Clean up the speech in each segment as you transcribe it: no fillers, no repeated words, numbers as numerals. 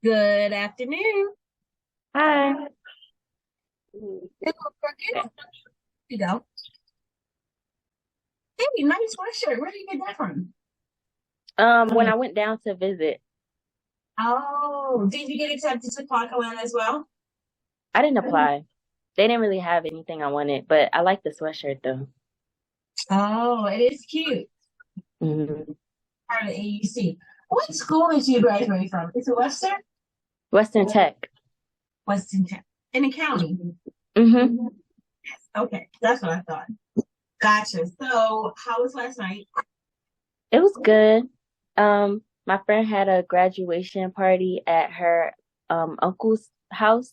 Good afternoon. Hi. Good, good. You go. Hey, nice sweatshirt. Where did you get that from? When I went down to visit, Oh, did you get accepted to Parkland as well? I didn't apply. They didn't really have anything I wanted, but I like the sweatshirt though. Oh, it is cute. hmm Part of the AUC. What school did you graduate from? Is it Western? Western Tech. Western Tech. In the county. hmm Okay, that's what I thought. Gotcha. So, how was last night? It was good. My friend had a graduation party at her uncle's house.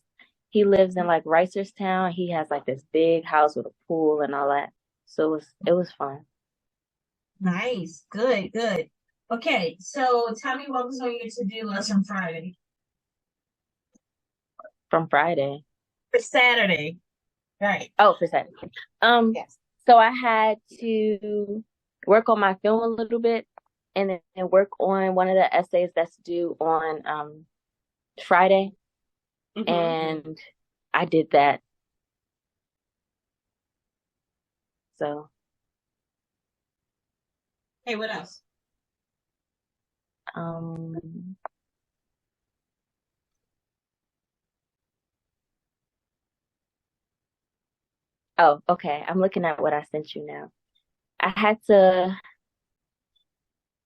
He lives in like Ricerstown. He has like this big house with a pool and all that. So it was fun. Nice. Good, good. Okay, so tell me what was on your to-do list on Friday. From Friday. For Saturday. Right. Oh, for Saturday. Um, Yes. so I had to work on my film a little bit and then work on one of the essays that's due on Friday. And I did that. So Hey, what else? um oh, okay. I'm looking at what I sent you now. I had to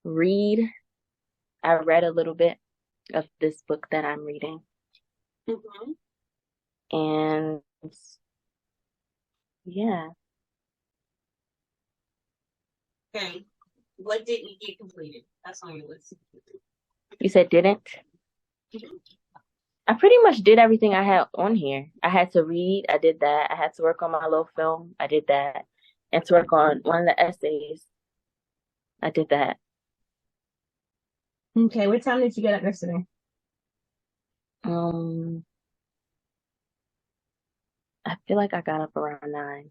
read. I read a little bit of this book that I'm reading. Mm-hmm. And yeah. Okay. What didn't you get completed? That's on your list. You said didn't? Mhm. I pretty much did everything I had on here. I had to read, I did that. I had to work on my little film, I did that. And to work on one of the essays, I did that. Okay, what time did you get up yesterday? Um, I feel like I got up around 9.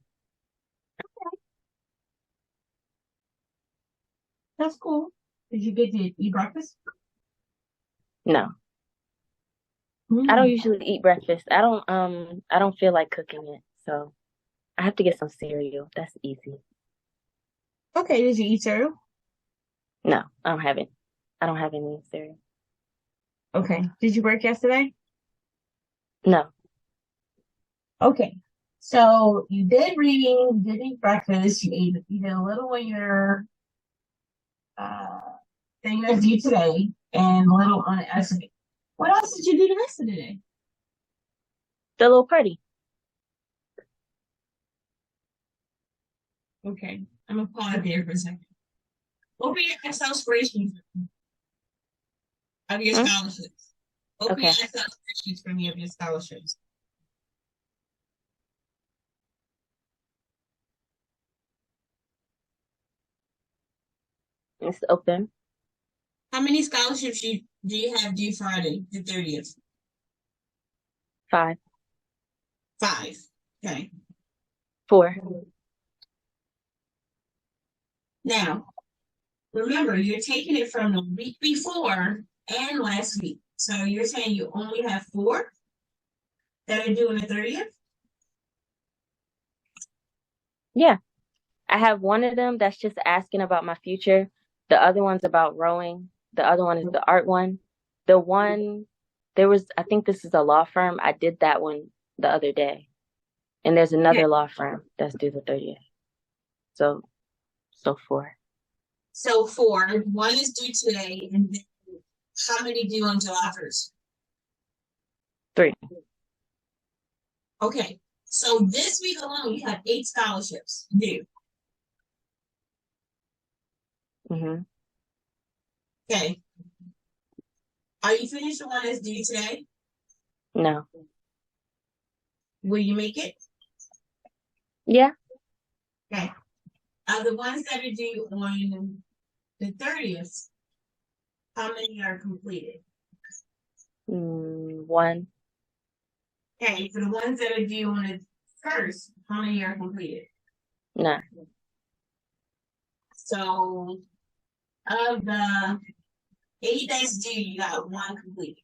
That's cool. Did you get to eat breakfast? No, I don't Mm. usually eat breakfast. I don't feel like cooking it, so I have to get some cereal. That's easy. Okay, did you eat cereal? No, I don't have it. I don't have any cereal. Okay. Did you work yesterday? No. Okay. So you did reading, you did eat breakfast, you did a little on your uh thing that's due today and a little on the essay. What else did you do the rest of the day? The little party. Okay. I'm gonna pause there for a second. Open your Excel spreadsheet of your Hmm? scholarships. Open your Okay. Excel spreadsheets for me of your scholarships. It's open. How many scholarships do you have due Friday, the 30th? 5. Five. Okay. 4. Now, remember, you're taking it from the week before and last week. So you're saying you only have four that are due on the 30th? Yeah. I have one of them that's just asking about my future. The other one's about rowing. The other one is the art one. The one, I think this is a law firm. I did that one the other day. And there's Okay. another law firm that's due the 30th. So, so 4. So four. One is due today, and then how many due on July 1st? 3. Okay. So this week alone, you have 8 scholarships due. Mm-hmm. Okay. Are you finished the one that's due today? No. Will you make it? Yeah. Okay. The ones that are due on the 30th, how many are completed? 1. Okay, for the ones that are due on the first, how many are completed? No. So of the 8 that's due, you got one completed.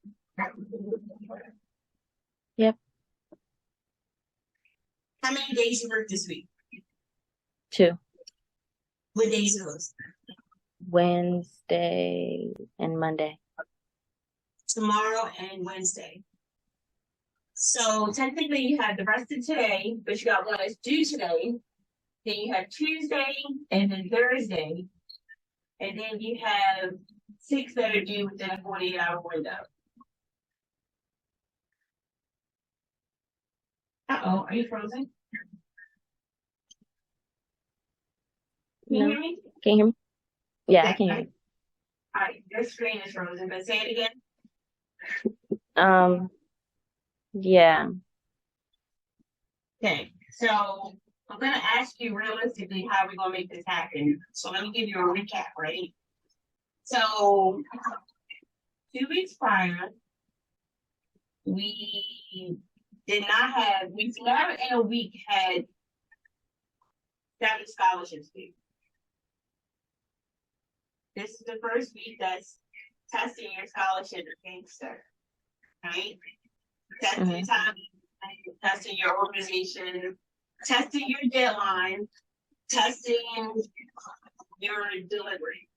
Yep. How many days you work this week? 2. What days are those? Wednesday and Monday. Tomorrow and Wednesday. So technically you have the rest of today, but you got one that's due today. Then you have Tuesday and then Thursday. And then you have 6 that are due within a 48-hour window. Uh-oh, are you frozen? Can you hear me? Can you hear me? Yeah, Okay. I can hear you. All right, your screen is frozen, but say it again. Yeah. Okay, so I'm going to ask you realistically how we're going to make this happen. So let me give you a recap, right? So 2 weeks prior, we we never in a week had 7 scholarships due. This is the first week that's testing your scholarship gangster, right? Testing your time, testing your organization, testing your deadline, testing your delivery.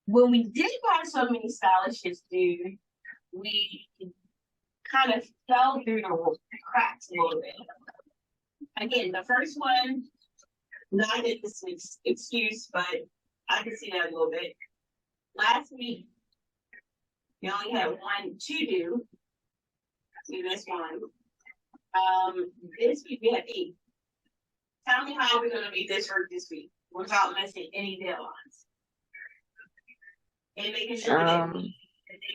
When we did have so many scholarships due, we kind of fell through the cracks a little bit. Again, the first one, not that this is an excuse, but I can see that a little bit. Last week, we only had 1, 2 due. See this one. This week we have 8. Tell me how we're going to make this work this week without missing any deadlines and making sure that they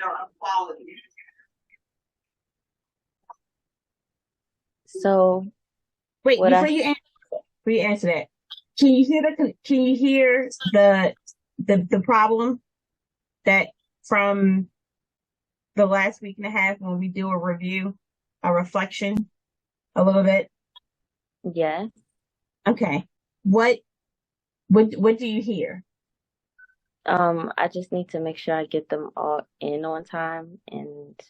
are of quality. So wait, before you answer that, can you hear the problem that from the last week and a half when we do a review, a reflection a little bit? Yes. Okay. What do you hear? I just need to make sure I get them all in on time, and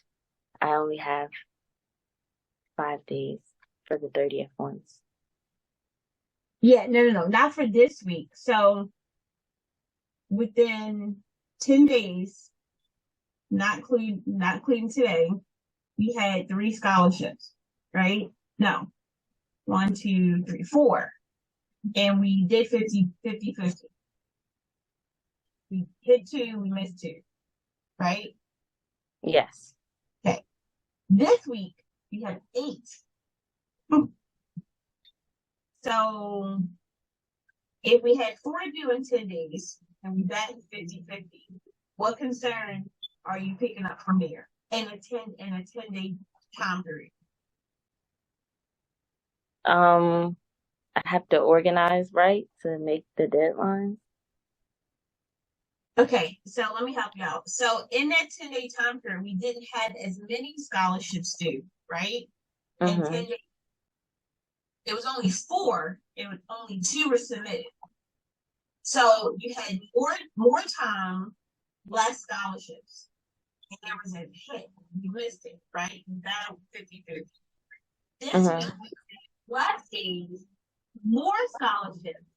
I only have 5 days for the 30th ones. Yeah, no, not for this week. So within 10 days, not including today, we had 3 scholarships, right? No, 1, 2, 3, 4. And we did 50. We hit 2, we missed 2, right? Yes. Okay. This week, we have 8. So if we had 4 due in 10 days and we back 50-50, what concern are you picking up from there in a 10-day time period? I have to organize right to make the deadline. Okay, so let me help you out. So in that 10-day time period, we didn't have as many scholarships due, right? In 10 days, it was only 4, and only 2 were submitted. So you had more time, less scholarships. And there was a hit. You missed it, right? You battled 50-50. This week, last days, more scholarships.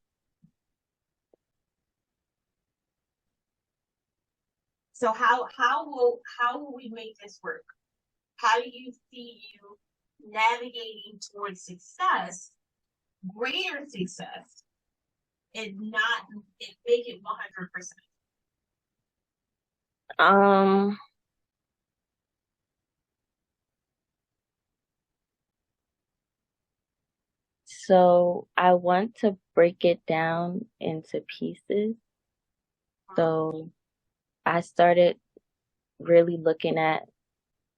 So how will we make this work? How do you see you navigating towards success, greater success, and make it 100%? So I want to break it down into pieces. So I started really looking at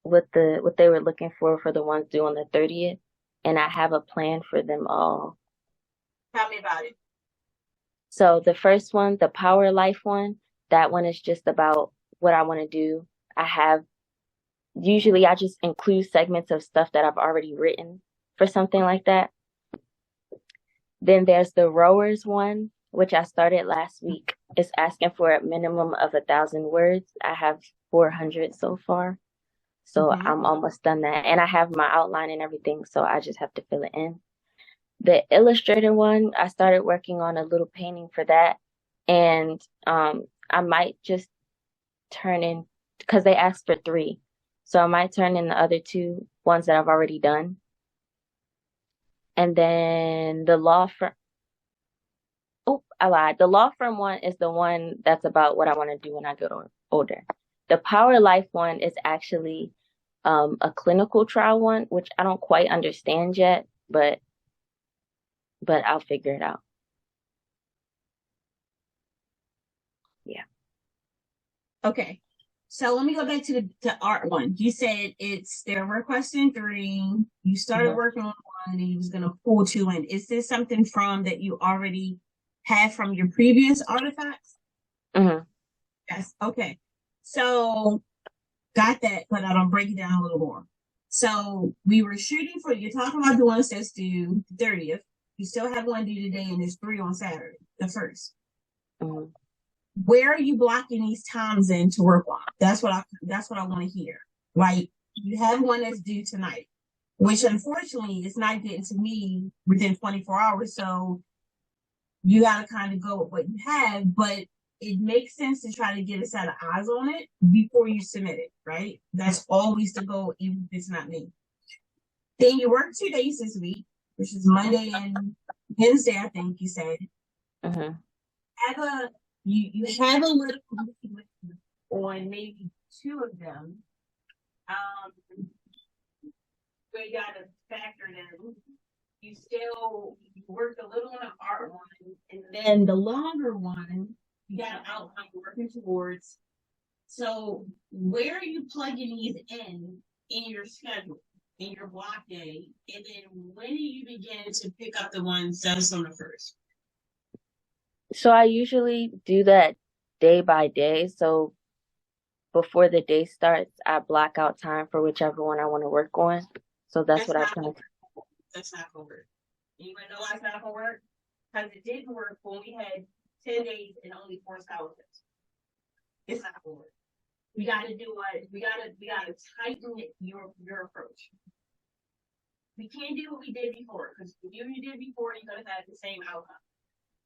what they were looking for the ones due on the 30th, and I have a plan for them all. Tell me about it. So the first one, the Power Life one, that one is just about what I want to do. Usually I just include segments of stuff that I've already written for something like that. Then there's the Rowers one. which I started last week. It's asking for a minimum of 1,000 words. I have 400 so far. So Okay. I'm almost done that. And I have my outline and everything, so I just have to fill it in. The illustrator one, I started working on a little painting for that. And I might just turn in, because they asked for 3. So I might turn in the other 2 ones that I've already done. And then the law firm, oh, I lied. The law firm one is the one that's about what I want to do when I get older. The Power Life one is actually a clinical trial one, which I don't quite understand yet, but I'll figure it out. Yeah. Okay. So let me go back to the art one. You said they're requesting 3. You started working on one, and you was gonna pull 2 in. Is this something from that you already had from your previous artifacts? Mm-hmm. Yes. Okay. So got that, but I don't break it down a little more. So we were shooting for, you're talking about the ones that's due the 30th. You still have one due today, and there's 3 on Saturday, the 1st. Mm-hmm. Where are you blocking these times in to work on? That's what I want to hear. Like, you have one that's due tonight, which unfortunately is not getting to me within 24 hours. So you got to kind of go with what you have, but it makes sense to try to get a set of eyes on it before you submit it, right? That's always the goal, even if it's not me. Then you work 2 days this week, which is Monday and Wednesday, I think you said. Mm-hmm. You have a little on maybe 2 of them. We got to factor in. You worked a little on the art one, and then the longer one, you got an outline you're working towards. So where are you plugging these in your schedule, in your block day, and then when do you begin to pick up the ones that's on the 1st? So I usually do that day by day. So before the day starts, I block out time for whichever one I want to work on. So that's what I plan. That's not gonna work. You wanna know why it's not gonna work? Because it didn't work when we had 10 days and only 4 scholarships. It's not gonna work. We gotta do what we gotta tighten your approach. We can't do what we did before, because if you did before, you're gonna have the same outcome.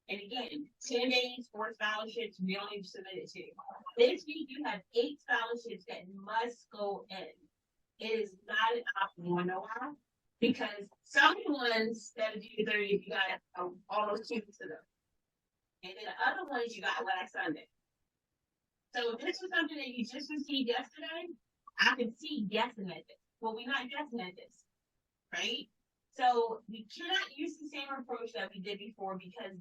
And again, 10 days, 4 scholarships, we only submitted 2. This week you have 8 scholarships that must go in. It is not an option. You wanna know why? Because some ones that are due 30, you got almost 2 weeks of them. And then the other ones you got last Sunday. So if this was something that you just received yesterday, I could see guessing at this. Well, we're not guessing at this, right? So we cannot use the same approach that we did before, because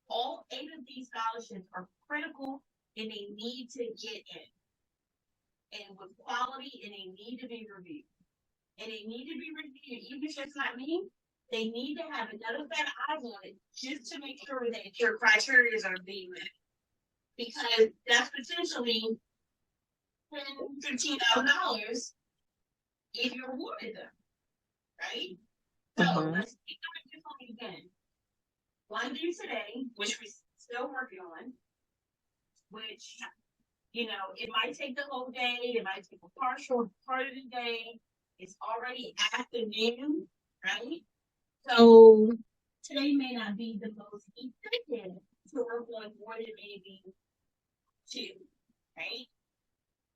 all 8 of these scholarships are critical and they need to get in. And with quality, and they need to be reviewed. And they need to be reviewed, even if it's not me. They need to have another set of eyes on it just to make sure that your criteria are being met. Because that's potentially $15,000 if you're awarded them, right? So let's keep doing this one again. One due today, which we're still working on, which, it might take the whole day, it might take a partial part of the day. It's already afternoon, right? So today may not be the most effective to work on more than maybe 2, right?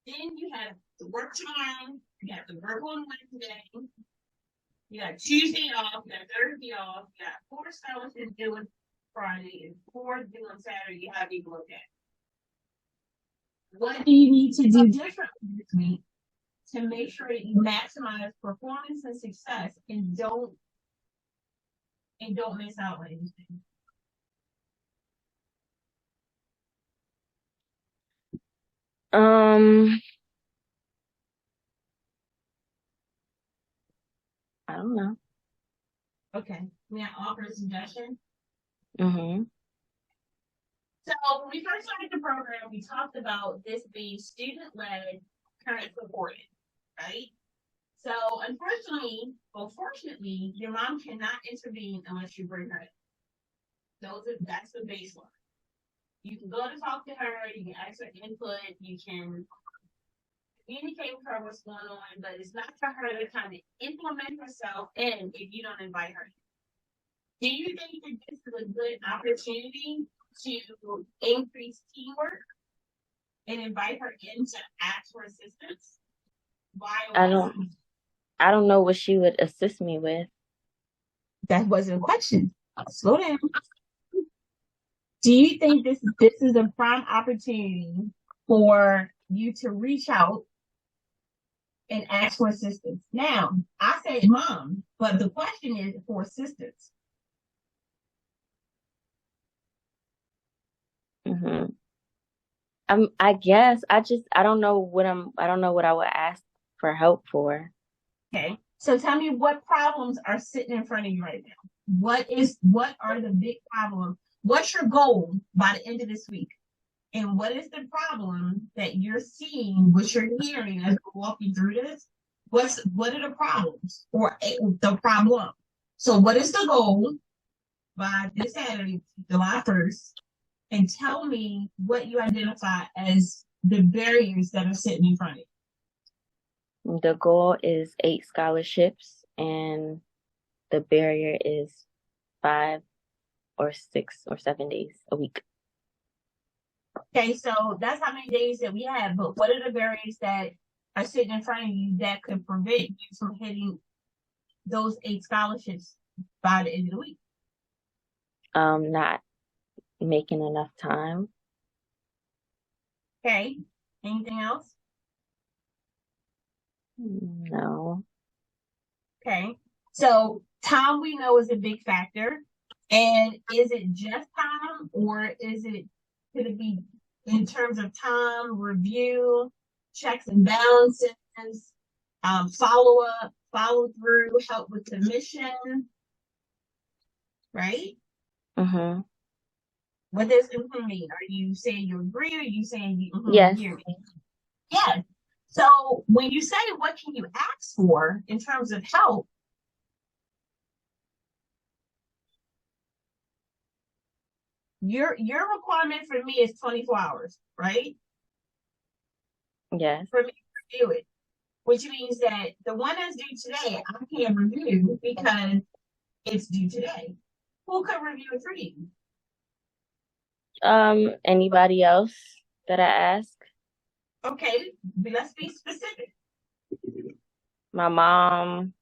Then you have to work tomorrow, you have to work on Wednesday, you got Tuesday off, you got Thursday off, you got 4 scholarships due on Friday and 4 due on Saturday you have to look at. What do you need to do differently this week to make sure that you maximize performance and success and don't miss out on anything? I don't know. Okay. May I offer a suggestion? Mm-hmm. So when we first started the program, we talked about this being student-led, parent supported, right? So fortunately, your mom cannot intervene unless you bring her in. That's the baseline. You can go to talk to her, you can ask her input, you can communicate with her what's going on, but it's not for her to kind of implement herself in if you don't invite her. Do you think that this is a good opportunity to increase teamwork and invite her in to ask for assistance? Why? I don't know what she would assist me with. That wasn't a question. Slow down. Do you think this is a prime opportunity for you to reach out and ask for assistance? Now, I say mom, but the question is for assistance. Mm-hmm. I guess I don't know what I would ask for help for. Okay. So tell me what problems are sitting in front of you right now. What are the big problems? What's your goal by the end of this week? And what is the problem that you're seeing, what you're hearing as we're walking through this? What are the problems or the problem? So what is the goal by this Saturday, July 1st? And tell me what you identify as the barriers that are sitting in front of you. The goal is 8 scholarships, and the barrier is 5 or 6 or 7 days a week. Okay, so that's how many days that we have. But what are the barriers that are sitting in front of you that could prevent you from hitting those 8 scholarships by the end of the week? Not making enough time. Okay. Anything else? No. Okay. So time we know is a big factor. And is it just time or could it be in terms of time, review, checks and balances, follow up, follow through, help with the mission, right? Mm-hmm. What does it mean? Are you saying you agree or are you saying you yes. hear me? Yeah. So when you say what can you ask for in terms of help, your requirement for me is 24 hours, right? Yes. For me to review it, which means that the one that's due today, I can't review because it's due today. Who could review it for you? Anybody else that I ask? Okay, let's be specific. My mom.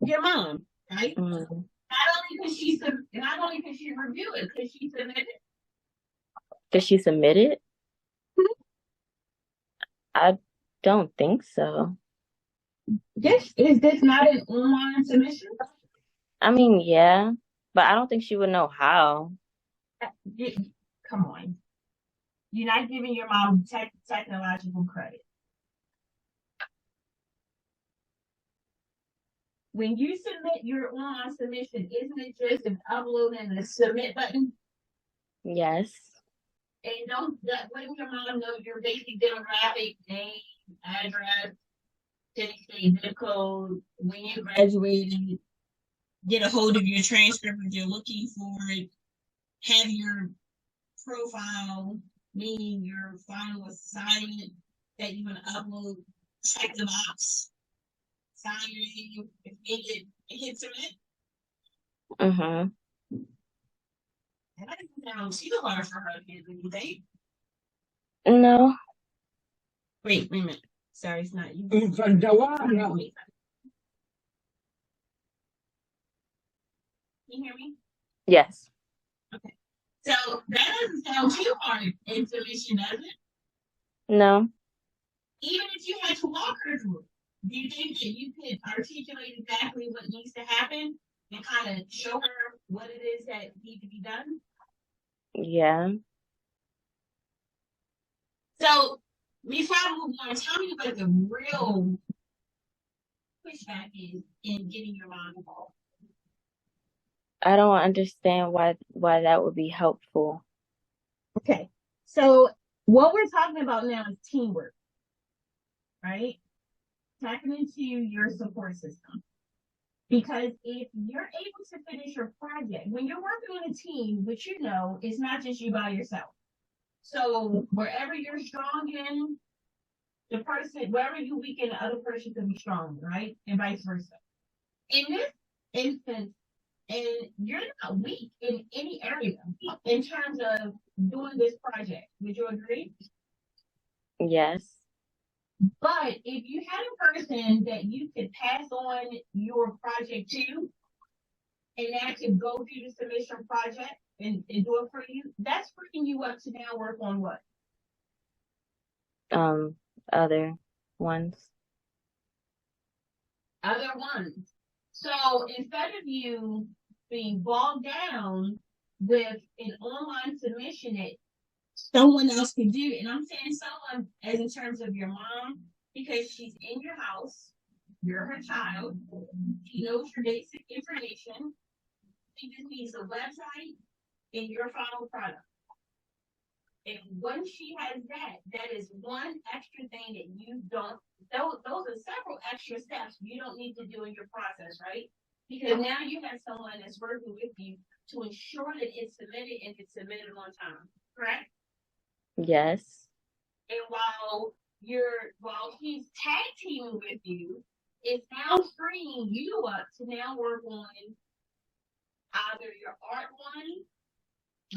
Your mom, right? Mm-hmm. Not only can she review it, because she submitted. Does she submit it? I don't think so. Is this not an online submission? I mean, yeah, but I don't think she would know how. Come on. You're not giving your mom technological credit. When you submit your online submission, isn't it just an upload and the submit button? Yes. And wouldn't your mom know your basic demographic, name, address, state, zip code, when you graduated, get a hold of your transcript if you're looking for it, have your profile, meaning your final assignment that you want to upload, check the box, sign your name, hit submit. Mm-hmm. That doesn't sound too hard for her to get anything. No. Wait a minute. Sorry, it's not you. Can you hear me? Yes. Okay. So that doesn't sound too hard in submission, does it? No. Even if you had to walk her through it, do you think that you could articulate exactly what needs to happen and kind of show her what it is that needs to be done? Yeah. So before I move on, tell me what the real pushback is in getting your mom involved. I don't understand why that would be helpful. Okay. So what we're talking about now is teamwork, right? Tapping into your support system. Because if you're able to finish your project, when you're working on a team, which you know, it's not just you by yourself. So wherever you're strong in, the person, wherever you weaken, the other person can be strong, right? And vice versa. In this instance, and you're not weak in any area in terms of doing this project. Would you agree? Yes. But if you had a person that you could pass on your project to, and that could go through the submission project and do it for you, that's freeing you up to now work on what? Other ones. Other ones. So instead of you being bogged down with an online submission that someone else can do, and I'm saying someone as in terms of your mom, because she's in your house, you're her child, she knows your basic information, she just needs a website and your final product. And once she has that, that is one extra thing that you don't, those are several extra steps you don't need to do in your process, right? Because now you have someone that's working with you to ensure that it's submitted and it's submitted on time, correct? Yes. And while he's tag teaming with you, it's now freeing you up to now work on either your art one,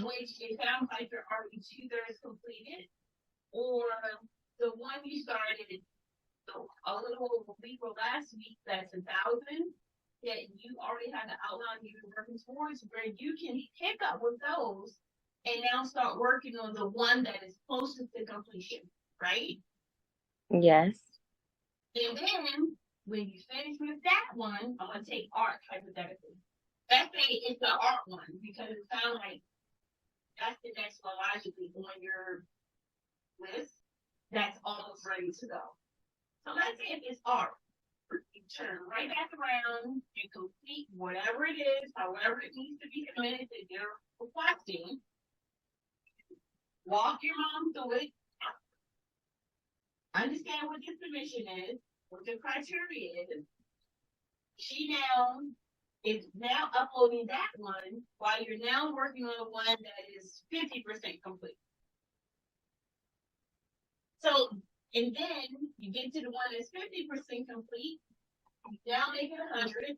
which it sounds like you're already 2/3 completed, or the one you started a little over a week or last week that's 1,000 that you already have the outline you've been working towards, where you can pick up with those and now start working on the one that is closest to completion, right? Yes. And then when you finish with that one, I'm gonna take art hypothetically. Let's say it's the art one because it sounds like that's the next one logically on your list that's almost ready to go. So let's say if it's art, you turn right back around, you complete whatever it is, however it needs to be submitted that you're requesting, walk your mom through it, understand what the submission is, what the criteria is. She now is now uploading that one while you're now working on one that is 50% complete. So, and then you get to the one that's 50% complete, you now make it 100,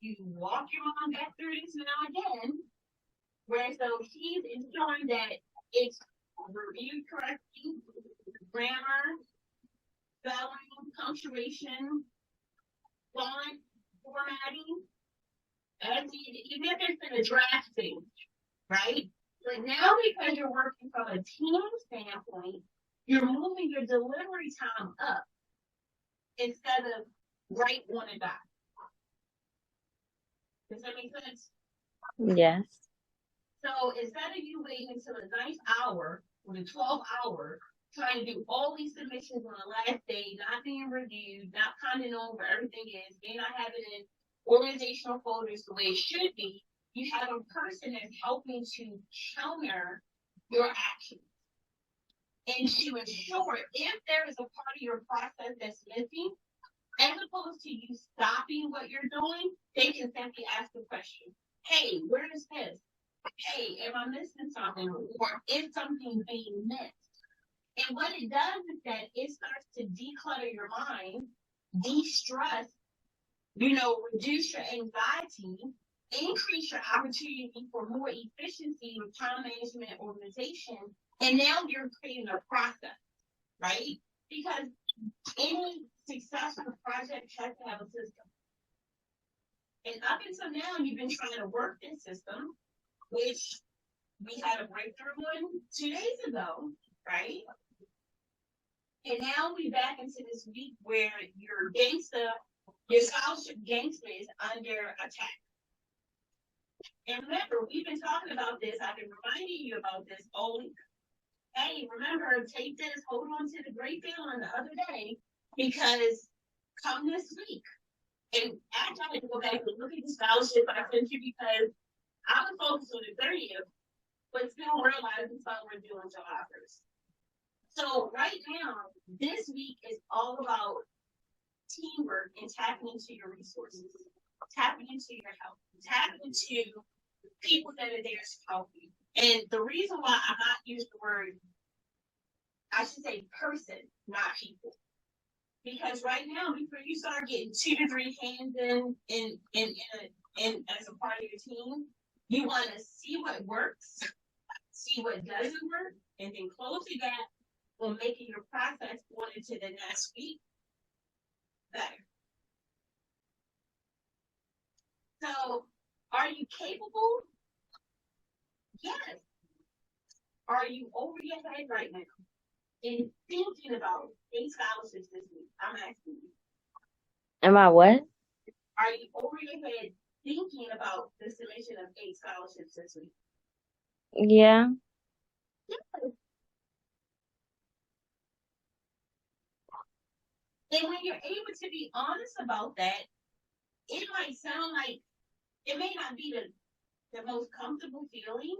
you walk your mom back through this now again, where so she's ensuring that it's reviewed correctly, grammar, spelling, punctuation, font, formatting, even if it's in a draft stage, right? But now because you're working from a team standpoint, you're moving your delivery time up instead of right on a dot. Does that make sense? Yes. So instead of you waiting until a nice hour or the 12 hour trying to do all these submissions on the last day, not being reviewed, not commenting on where everything is, may not have it in organizational folders the way it should be, you have a person that's helping to counter your actions. And to ensure if there is a part of your process that's missing, as opposed to you stopping what you're doing, they can simply ask the question, hey, where is this? Hey, am I missing something? Or is something being missed? And what it does is that it starts to declutter your mind, de-stress, reduce your anxiety, increase your opportunity for more efficiency with time management organization. And now you're creating a process, right? Because any successful project has to have a system. And up until now, you've been trying to work this system, which we had a breakthrough one 2 days ago, right? And now we back into this week where your scholarship gangster is under attack. And remember, we've been talking about this. I've been reminding you about this all week. Hey, remember, take this, hold on to the great feeling the other day, because come this week, and actually I had to go back and look at the scholarship I sent you because I was focused on the 30th, but still realizing something we're doing July 1st. So right now, this week is all about teamwork and tapping into your resources. tapping into your health, tapping into people that are there to help you. And the reason why I'm not using the word, I should say person, not people. Because right now, before you start getting 2 to 3 hands in as a part of your team, you want to see what works, see what doesn't work, and then close the gap on making your process going into the next week better. So, are you capable? Yes. Are you over your head right now and thinking about 8 scholarships this week? I'm asking you. Am I what? Are you over your head thinking about the submission of 8 scholarships this week? Yeah. Yes. And when you're able to be honest about that, it might sound like it may not be the most comfortable feeling,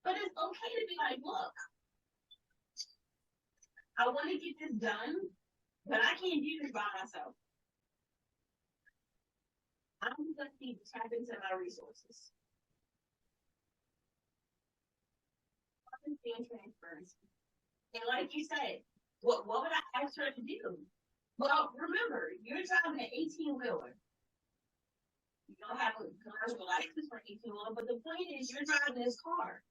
but it's okay to be like, look, I want to get this done, but I can't do this by myself. I'm going to need to tap into my resources. Understand transparency. And like you said, what would I ask her to do? Well, remember, you're driving an 18-wheeler. You don't have a commercial license for 18-wheeler, but the point is you're driving this car.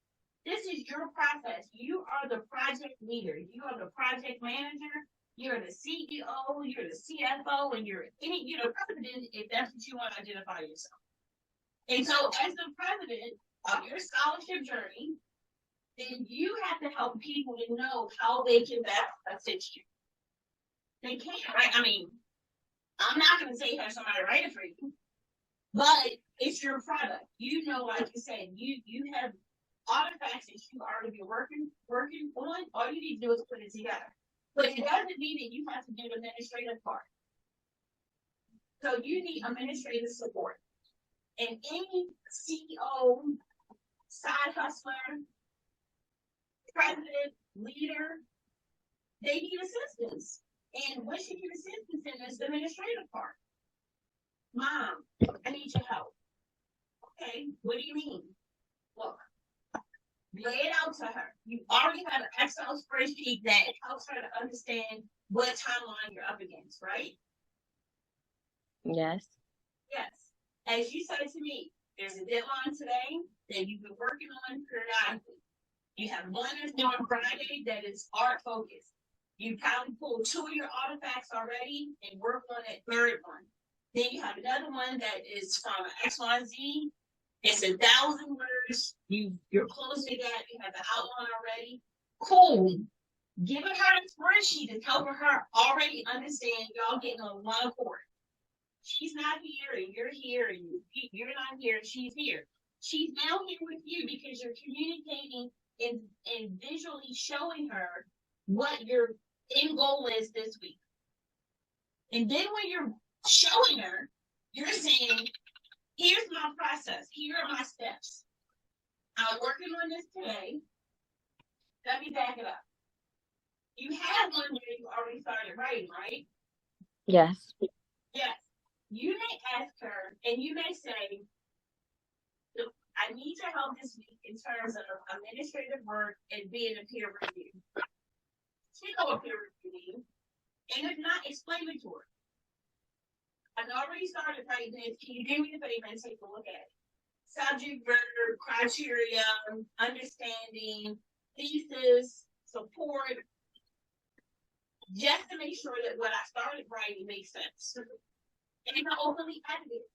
This is your process. You are the project leader. You are the project manager. You're the CEO. You're the CFO, and you're the president if that's what you want to identify yourself. And so, as the president of your scholarship journey, then you have to help people to know how they can best assist you. They can't, right? I mean, I'm not going to say have somebody write it for you, but it's your product. You know, like you said, you have artifacts that you already been working on. All you need to do is put it together. But it doesn't mean that you have to do the administrative part. So you need administrative support. And any CEO, side hustler, president, leader, they need assistance. And what you need assistance in is the administrative part. Mom, I need your help. Okay, what do you mean? Look, lay it out to her. You already have an Excel spreadsheet that helps her to understand what timeline you're up against, right? Yes. Yes. As you said to me, there's a deadline today that you've been working on periodically. You have one that's due on Friday that is art focused. You probably pulled 2 of your artifacts already and work on that third one. Then you have another one that is from XYZ. It's 1,000 words. You're closing that. You have the outline already. Cool. Giving her a spreadsheet is helping her already understand y'all getting on one accord. She's not here and you're here and you're not here and she's here. She's now here with you because you're communicating and visually showing her what your end goal is this week. And then when you're showing her, you're saying, here's my process. Here are my steps. I'm working on this today. Let me back it up. You have one where you already started writing, right? Yes. Yes. You may ask her, and you may say, I need your help this week in terms of administrative work and being a peer review. She know a peer review, and if not, explain it to her. I've already started writing this. Can you do me a favor and take a look at it? Subject, verb, criteria, understanding, thesis, support, just to make sure that what I started writing makes sense. And it's not openly edited.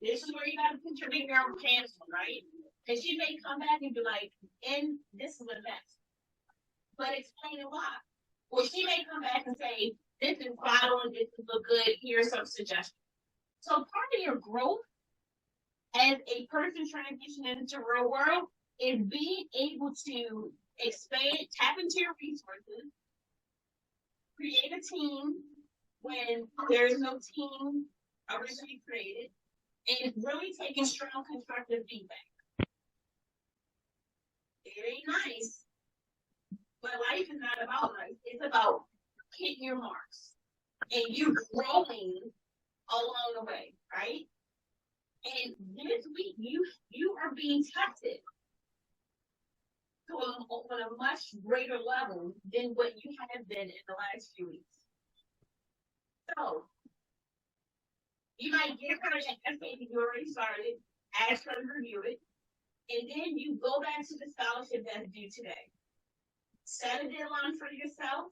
This is where you got to put your big girl pants on, right? And she may come back and be like, and this is a mess. But explain why. Or she may come back and say, this is following, this is look good, here's some suggestions. So part of your growth as a person transitioning into the real world is being able to expand, tap into your resources, create a team when there is no team originally created, and really taking strong constructive feedback. It ain't nice, but life is not about life. It's about hitting your marks and you growing along the way, right? And this week, you are being tested to on a much greater level than what you have been in the last few weeks. So you might give her an essay that you already started, ask her to review it, and then you go back to the scholarship that's due today. Set a deadline for yourself,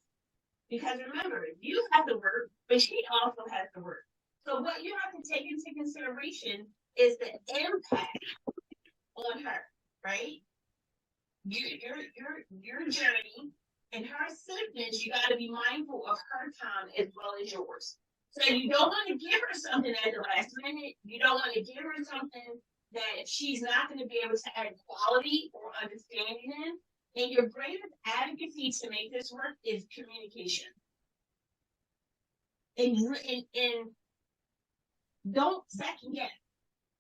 because remember, you have to work, but she also has to work. So what you have to take into consideration is the impact on her, right? Your journey and her assistance, you got to be mindful of her time as well as yours. So you don't want to give her something at the last minute. You don't want to give her something that she's not going to be able to add quality or understanding in. And your greatest advocacy to make this work is communication. And don't second guess.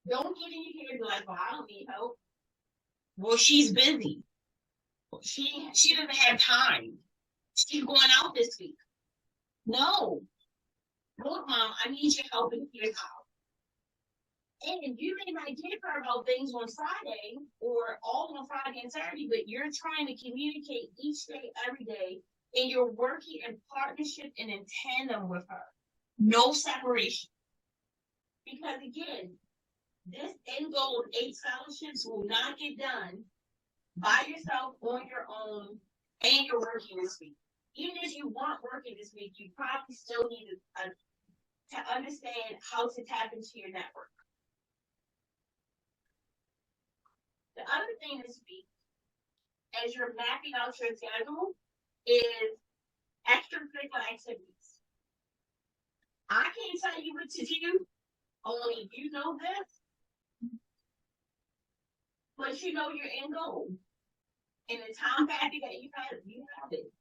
Don't get in your head like, well, I don't need help. Well, she's busy. She doesn't have time. She's going out this week. No. Look, Mom, I need your help in here's how. And you may not give her about things on Friday or all on Friday and Saturday, but you're trying to communicate each day, every day, and you're working in partnership and in tandem with her. No separation. Because again, this end goal of 8 scholarships will not get done by yourself on your own, and you're working this week. Even if you weren't working this week, you probably still need to understand how to tap into your network. The other thing this week, as you're mapping out your schedule, is extracurricular activities. I can't tell you what to do, only you know this, but you know your end goal. And the time factor that you have it.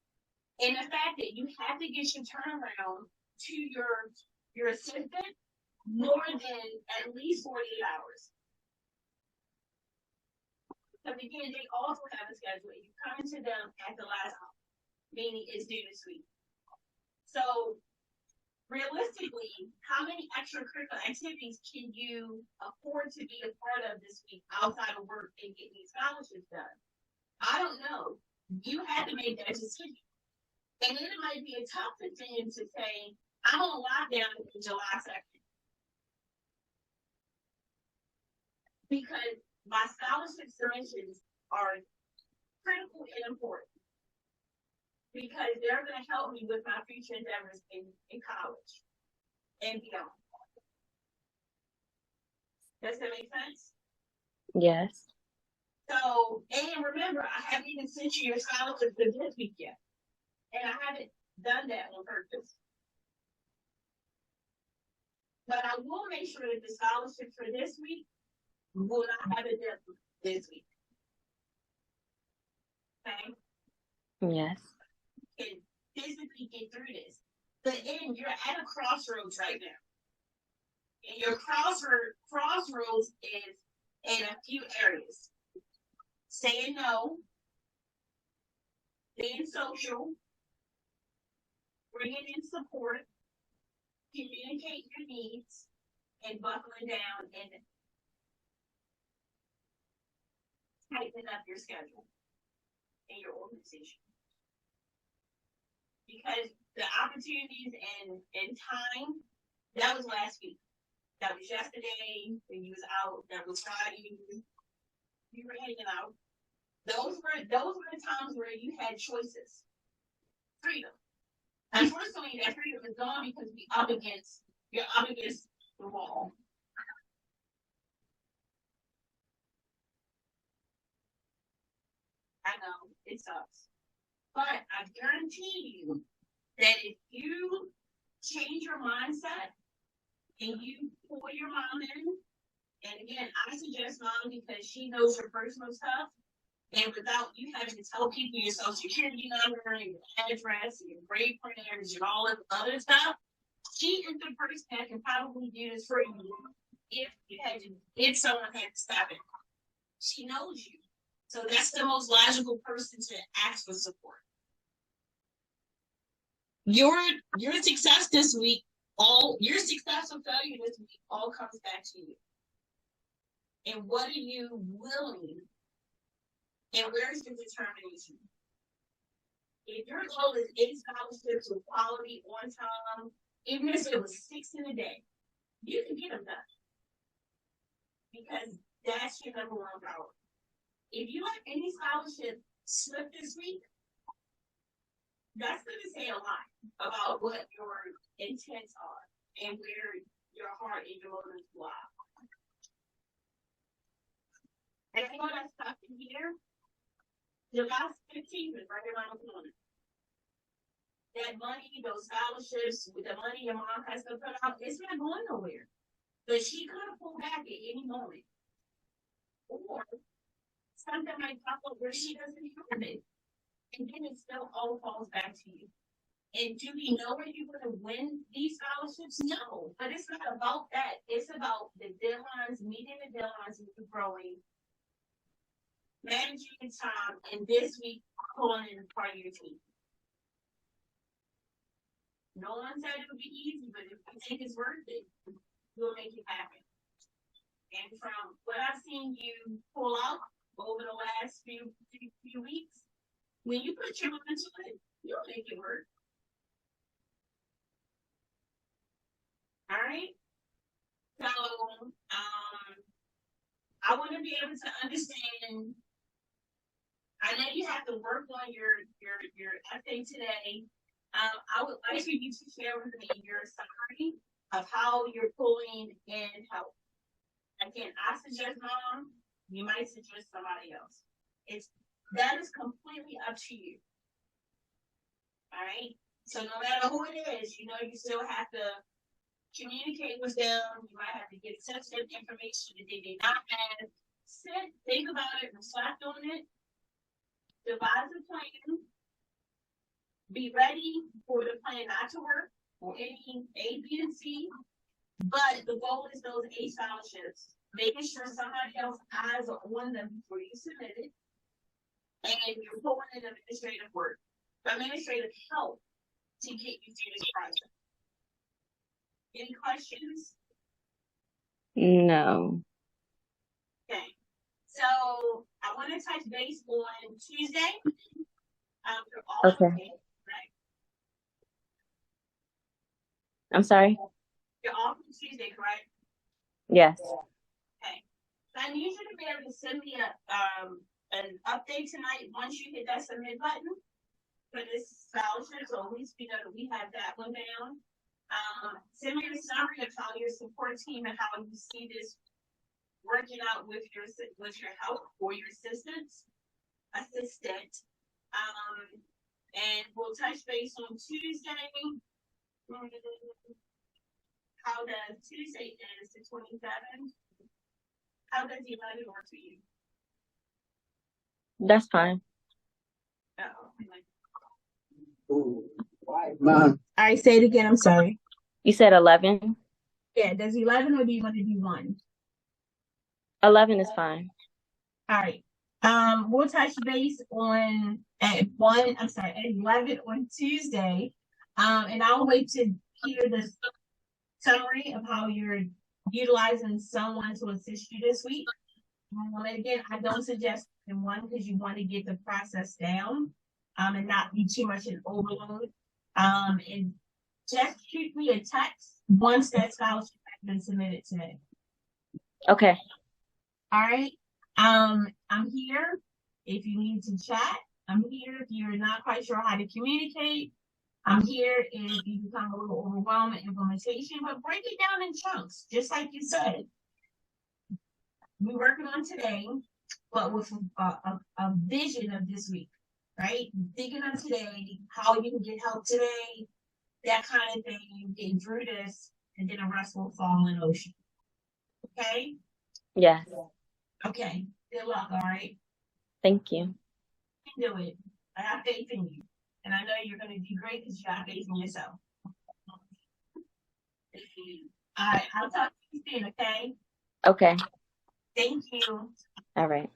And the fact that you have to get your turnaround to your assistant more than at least 48 hours. Because again, they also have a schedule. You come to them at the last hour, meaning it's due this week. So realistically, how many extracurricular activities can you afford to be a part of this week outside of work and get these scholarships done? I don't know. You have to make that decision. And then it might be a tough decision to say, I'm on lockdown until July 2nd. Because my scholarship submissions are critical and important. Because they're going to help me with my future endeavors in college and beyond. Does that make sense? Yes. So, and remember, I haven't even sent you your scholarship for this week yet. And I haven't done that on purpose. But I will make sure that the scholarship for this week will not have it this week. Okay? Yes. You can physically get through this. But then you're at a crossroads right now. And your crossroads is in a few areas. Saying no, being social, bringing in support, communicate your needs, and buckling down and tightening up your schedule in your organization. Because the opportunities and time, that was last week. That was yesterday when you was out. That was Friday. You were hanging out. Those were the times where you had choices. Freedom. Unfortunately, that freedom is gone because you're up against the wall. I know, it sucks. But I guarantee you that if you change your mindset and you pull your mom in, and again, I suggest mom because she knows your personal stuff, and without you having to tell people your social security number, and your address, and your grade prayers, and all this other stuff, she is the person that can probably do this for you if someone had to stop it. She knows you. So that's the most logical person to ask for support. Your success this week, your success or failure this week all comes back to you. And what are you willing? And where's your determination? If your goal is 8 scholarships with quality on time, even if it was 6 in a day, you can get them done. Because that's your number one goal. If you have any scholarship slip this week, that's going to say a lot about what your intents are and where your heart and your motives lie. And I know that's tough to hear. July 15th is right around the corner. That money, those scholarships, with the money your mom has to put out, it's not going nowhere. But she could have pulled back at any moment. Or something might pop up where she doesn't have it. And then it still all falls back to you. And do we know where you're going to win these scholarships? No. But it's not about that. It's about the deadlines, meeting the deadlines, and growing, managing your time, and this week pulling in part of your team. No one said it would be easy, but if you think it's worth it, we'll make it happen. And from what I've seen you pull out over the last few weeks, when you put your mind to it, you'll make it work. All right? So, I want to be able to understand. I know you have to work on your essay today. I would like for you to share with me your summary of how you're pulling in help. Again, I suggest mom. You might suggest somebody else. That is completely up to you. All right. So no matter who it is, you still have to communicate with them. You might have to get sensitive information that they did not have. Sit, think about it, reflect on it, devise a plan. Be ready for the plan not to work or any A, B, and C. But the goal is those 8 scholarships, making sure somebody else's eyes are on them before you submit it. And you're pulling in administrative work, administrative help to get you through this project. Any questions? No. Okay. So I want to touch base on Tuesday. Okay. Right? I'm sorry? You're off on Tuesday, correct? Yes. Okay. So I need you to be able to send me an update tonight once you hit that submit button for this scholarship. So at least we know that we have that one down. Send me a summary of how your support team and how you see this working out with your help or your assistant. And we'll touch base on Tuesday. How does Tuesday is the 27th? How does 11 work for you? That's fine. Mom. All right, say it again. I'm sorry. You said 11? Yeah, does 11 or do you want to do 1? 11 is fine. All right. We'll touch base at 11 on Tuesday. And I'll wait to hear the summary of how you're utilizing someone to assist you this week. And again, I don't suggest in 1 because you want to get the process down and not be too much an overload. And just shoot me a text once that scholarship has been submitted today. Okay. All right. I'm here if you need to chat. I'm here if you're not quite sure how to communicate. I'm here if you become a little overwhelmed with implementation, but break it down in chunks, just like you said. We're working on today, but with a vision of this week, right? Thinking of today, how you can get help today, that kind of thing, get through this, and then the rest will fall in the ocean. Okay? Yes. Okay. Good luck, all right? Thank you. You can do it. I have faith in you. And I know you're going to do great because you have faith in yourself. All right. I'll talk to you soon, okay? Okay. Thank you. All right.